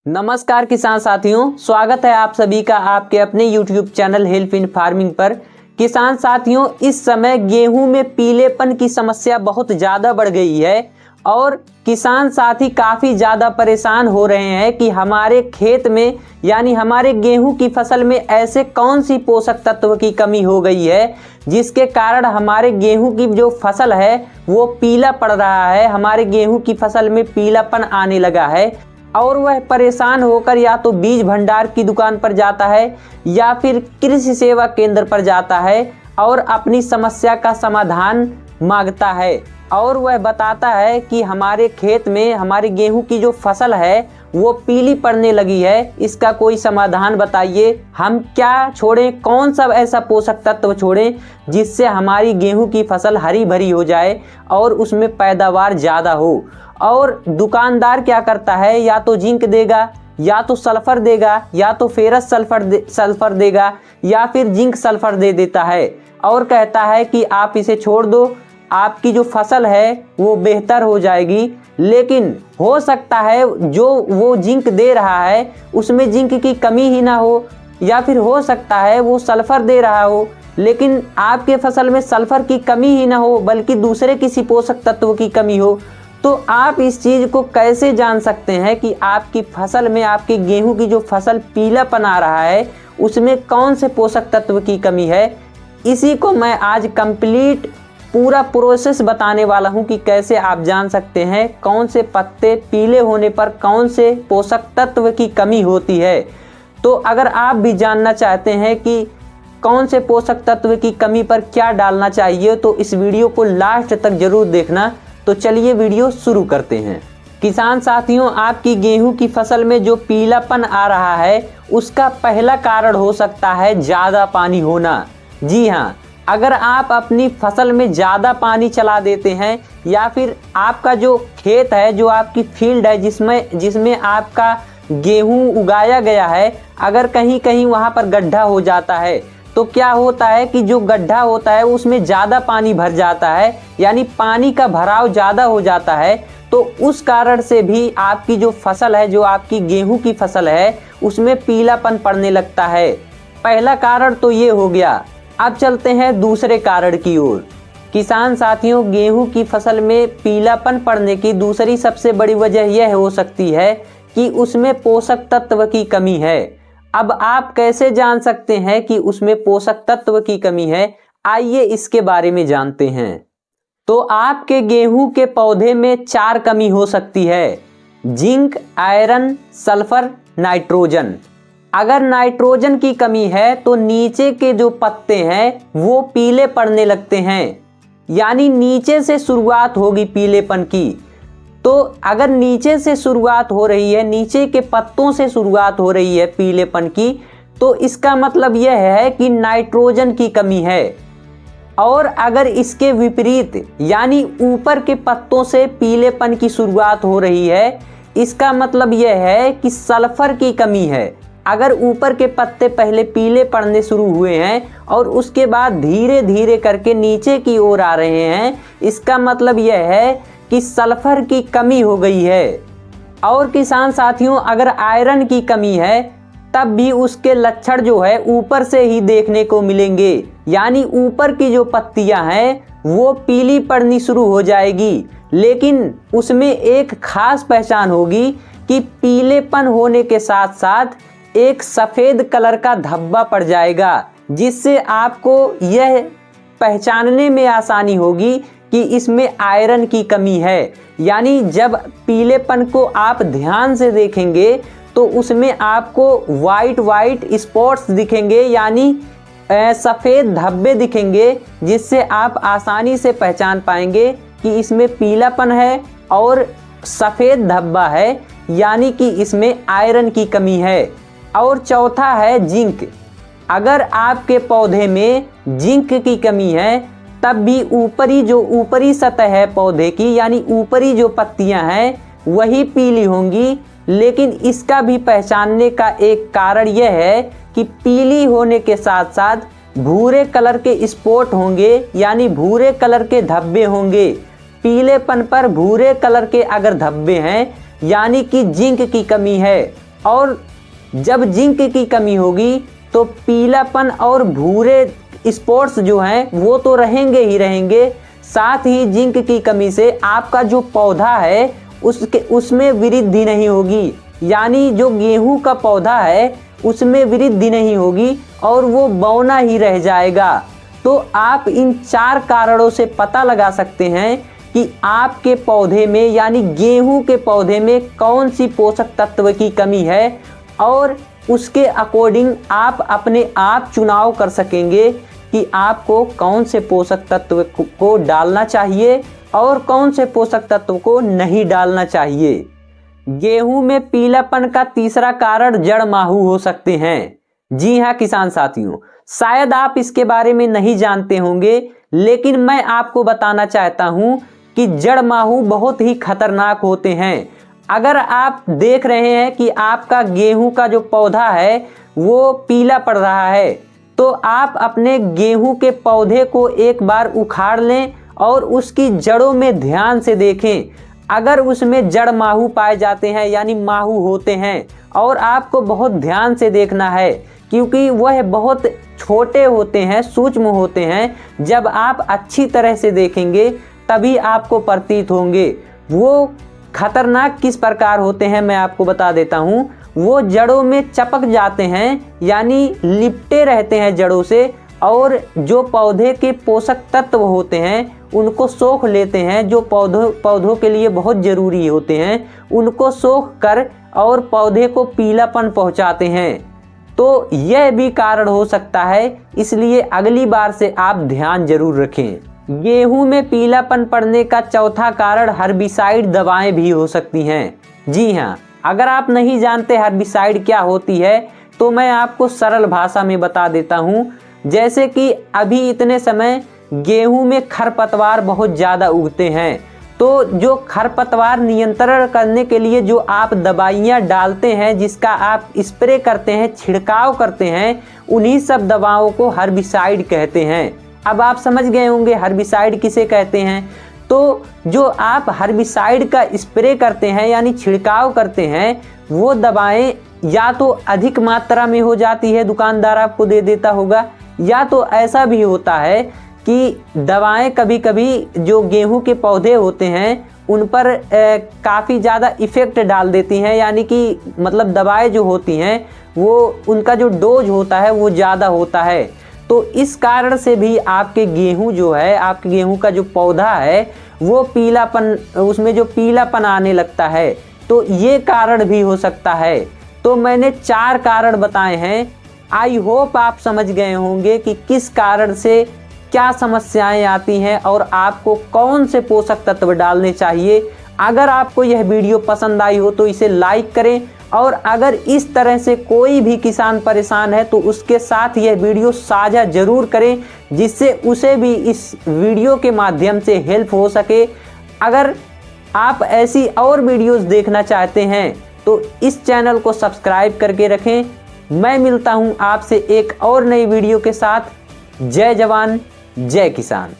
नमस्कार किसान साथियों, स्वागत है आप सभी का आपके अपने YouTube channel help in farming पर। किसान साथियों, इस समय गेहूं में पीलेपन की समस्या बहुत ज़्यादा बढ़ गई है और किसान साथी काफ़ी ज़्यादा परेशान हो रहे हैं कि हमारे खेत में यानी हमारे गेहूं की फसल में ऐसे कौन सी पोषक तत्व की कमी हो गई है जिसके कारण हमारे गेहूं की जो फसल है वो पीला पड़ रहा है। हमारे गेहूं की फसल में पीलापन आने लगा है और वह परेशान होकर या तो बीज भंडार की दुकान पर जाता है या फिर कृषि सेवा केंद्र पर जाता है और अपनी समस्या का समाधान मांगता है और वह बताता है कि हमारे खेत में हमारे गेहूं की जो फसल है वो पीली पड़ने लगी है, इसका कोई समाधान बताइए। हम क्या छोड़ें, कौन सा ऐसा पोषक तत्व छोड़ें जिससे हमारी गेहूं की फसल हरी भरी हो जाए और उसमें पैदावार ज़्यादा हो। और दुकानदार क्या करता है, या तो जिंक देगा या तो सल्फर देगा या तो फेरस सल्फर देगा या फिर जिंक सल्फर दे देता है और कहता है कि आप इसे छोड़ दो, आपकी जो फसल है वो बेहतर हो जाएगी। लेकिन हो सकता है जो वो जिंक दे रहा है उसमें जिंक की कमी ही ना हो, या फिर हो सकता है वो सल्फर दे रहा हो लेकिन आपके फसल में सल्फर की कमी ही ना हो बल्कि दूसरे किसी पोषक तत्व की कमी हो। तो आप इस चीज़ को कैसे जान सकते हैं कि आपकी फसल में, आपके गेहूं की जो फसल पीलापन आ रहा है उसमें कौन से पोषक तत्व की कमी है? इसी को मैं आज कंप्लीट पूरा प्रोसेस बताने वाला हूं कि कैसे आप जान सकते हैं कौन से पत्ते पीले होने पर कौन से पोषक तत्व की कमी होती है। तो अगर आप भी जानना चाहते हैं कि कौन से पोषक तत्व की कमी पर क्या डालना चाहिए तो इस वीडियो को लास्ट तक जरूर देखना। तो चलिए वीडियो शुरू करते हैं। किसान साथियों, आपकी गेहूं की फसल में जो पीलापन आ रहा है उसका पहला कारण हो सकता है ज़्यादा पानी होना। जी हाँ, अगर आप अपनी फसल में ज़्यादा पानी चला देते हैं या फिर आपका जो खेत है, जो आपकी फील्ड है जिसमें आपका गेहूं उगाया गया है, अगर कहीं कहीं वहाँ पर गड्ढा हो जाता है तो क्या होता है कि जो गड्ढा होता है उसमें ज़्यादा पानी भर जाता है, यानी पानी का भराव ज़्यादा हो जाता है। तो उस कारण से भी आपकी जो फसल है, जो आपकी गेहूं की फसल है, उसमें पीलापन पड़ने लगता है। पहला कारण तो ये हो गया। अब चलते हैं दूसरे कारण की ओर। किसान साथियों, गेहूं की फसल में पीलापन पड़ने की दूसरी सबसे बड़ी वजह यह हो सकती है कि उसमें पोषक तत्व की कमी है। अब आप कैसे जान सकते हैं कि उसमें पोषक तत्व की कमी है? आइए इसके बारे में जानते हैं। तो आपके गेहूं के पौधे में 4 कमी हो सकती है: जिंक, आयरन, सल्फर, नाइट्रोजन। अगर नाइट्रोजन की कमी है तो नीचे के जो पत्ते हैं वो पीले पड़ने लगते हैं, यानी नीचे से शुरुआत होगी पीलेपन की। तो अगर नीचे से शुरुआत हो रही है, नीचे के पत्तों से शुरुआत हो रही है पीलेपन की, तो इसका मतलब यह है कि नाइट्रोजन की कमी है। और अगर इसके विपरीत यानी ऊपर के पत्तों से पीलेपन की शुरुआत हो रही है, इसका मतलब यह है कि सल्फर की कमी है। अगर ऊपर के पत्ते पहले पीले पड़ने शुरू हुए हैं और उसके बाद धीरे धीरे करके नीचे की ओर आ रहे हैं, इसका मतलब यह है कि सल्फर की कमी हो गई है। और किसान साथियों, अगर आयरन की कमी है तब भी उसके लक्षण जो है ऊपर से ही देखने को मिलेंगे, यानी ऊपर की जो पत्तियां हैं वो पीली पड़नी शुरू हो जाएगी। लेकिन उसमें एक खास पहचान होगी कि पीलेपन होने के साथ साथ एक सफ़ेद कलर का धब्बा पड़ जाएगा, जिससे आपको यह पहचानने में आसानी होगी कि इसमें आयरन की कमी है। यानी जब पीलेपन को आप ध्यान से देखेंगे तो उसमें आपको वाइट स्पॉट्स दिखेंगे, यानी सफ़ेद धब्बे दिखेंगे, जिससे आप आसानी से पहचान पाएंगे कि इसमें पीलापन है और सफ़ेद धब्बा है, यानी कि इसमें आयरन की कमी है। और चौथा है जिंक। अगर आपके पौधे में जिंक की कमी है तब भी ऊपरी सतह है पौधे की, यानी ऊपरी जो पत्तियां हैं वही पीली होंगी। लेकिन इसका भी पहचानने का एक कारण यह है कि पीली होने के साथ साथ भूरे कलर के स्पॉट होंगे, यानी भूरे कलर के धब्बे होंगे। पीलेपन पर भूरे कलर के अगर धब्बे हैं यानी कि जिंक की कमी है। और जब जिंक की कमी होगी तो पीलापन और भूरे स्पॉट्स जो हैं वो तो रहेंगे ही रहेंगे, साथ ही जिंक की कमी से आपका जो पौधा है उसमें वृद्धि नहीं होगी, यानी जो गेहूं का पौधा है उसमें वृद्धि नहीं होगी और वो बौना ही रह जाएगा। तो आप इन 4 कारणों से पता लगा सकते हैं कि आपके पौधे में यानी गेहूं के पौधे में कौन सी पोषक तत्व की कमी है और उसके अकॉर्डिंग आप अपने आप चुनाव कर सकेंगे कि आपको कौन से पोषक तत्व को डालना चाहिए और कौन से पोषक तत्व को नहीं डालना चाहिए। गेहूं में पीलापन का तीसरा कारण जड़ माहू हो सकते हैं। जी हाँ किसान साथियों, शायद आप इसके बारे में नहीं जानते होंगे, लेकिन मैं आपको बताना चाहता हूं कि जड़ माहू बहुत ही खतरनाक होते हैं। अगर आप देख रहे हैं कि आपका गेहूं का जो पौधा है वो पीला पड़ रहा है, तो आप अपने गेहूं के पौधे को एक बार उखाड़ लें और उसकी जड़ों में ध्यान से देखें। अगर उसमें जड़ माहू पाए जाते हैं यानी माहू होते हैं, और आपको बहुत ध्यान से देखना है क्योंकि वह बहुत छोटे होते हैं, सूक्ष्म होते हैं। जब आप अच्छी तरह से देखेंगे तभी आपको प्रतीत होंगे। वो खतरनाक किस प्रकार होते हैं मैं आपको बता देता हूँ। वो जड़ों में चपक जाते हैं यानी लिपटे रहते हैं जड़ों से, और जो पौधे के पोषक तत्व होते हैं उनको सोख लेते हैं, जो पौधों के लिए बहुत ज़रूरी होते हैं, उनको सोख कर और पौधे को पीलापन पहुंचाते हैं। तो यह भी कारण हो सकता है, इसलिए अगली बार से आप ध्यान जरूर रखें। गेहूं में पीलापन पड़ने का चौथा कारण हर्बिसाइड दवाएं भी हो सकती हैं। जी हाँ, अगर आप नहीं जानते हर्बिसाइड क्या होती है तो मैं आपको सरल भाषा में बता देता हूँ। जैसे कि अभी इतने समय गेहूं में खरपतवार बहुत ज़्यादा उगते हैं, तो जो खरपतवार नियंत्रण करने के लिए जो आप दवाइयाँ डालते हैं, जिसका आप स्प्रे करते हैं, छिड़काव करते हैं, उन्हीं सब दवाओं को हर्बिसाइड कहते हैं। अब आप समझ गए होंगे हर्बिसाइड किसे कहते हैं। तो जो आप हर्बिसाइड का स्प्रे करते हैं यानी छिड़काव करते हैं, वो दवाएं या तो अधिक मात्रा में हो जाती है, दुकानदार आपको दे देता होगा, या तो ऐसा भी होता है कि दवाएं कभी कभी जो गेहूं के पौधे होते हैं उन पर काफ़ी ज़्यादा इफ़ेक्ट डाल देती हैं, यानी कि मतलब दवाएं जो होती हैं वो उनका जो डोज होता है वो ज़्यादा होता है। तो इस कारण से भी आपके गेहूं जो है, आपके गेहूं का जो पौधा है वो पीलापन, उसमें जो पीलापन आने लगता है, तो ये कारण भी हो सकता है। तो मैंने 4 कारण बताए हैं। आई होप आप समझ गए होंगे कि किस कारण से क्या समस्याएं आती हैं और आपको कौन से पोषक तत्व डालने चाहिए। अगर आपको यह वीडियो पसंद आई हो तो इसे लाइक करें, और अगर इस तरह से कोई भी किसान परेशान है तो उसके साथ यह वीडियो साझा जरूर करें, जिससे उसे भी इस वीडियो के माध्यम से हेल्प हो सके। अगर आप ऐसी और वीडियोस देखना चाहते हैं तो इस चैनल को सब्सक्राइब करके रखें। मैं मिलता हूं आपसे एक और नई वीडियो के साथ। जय जवान जय किसान।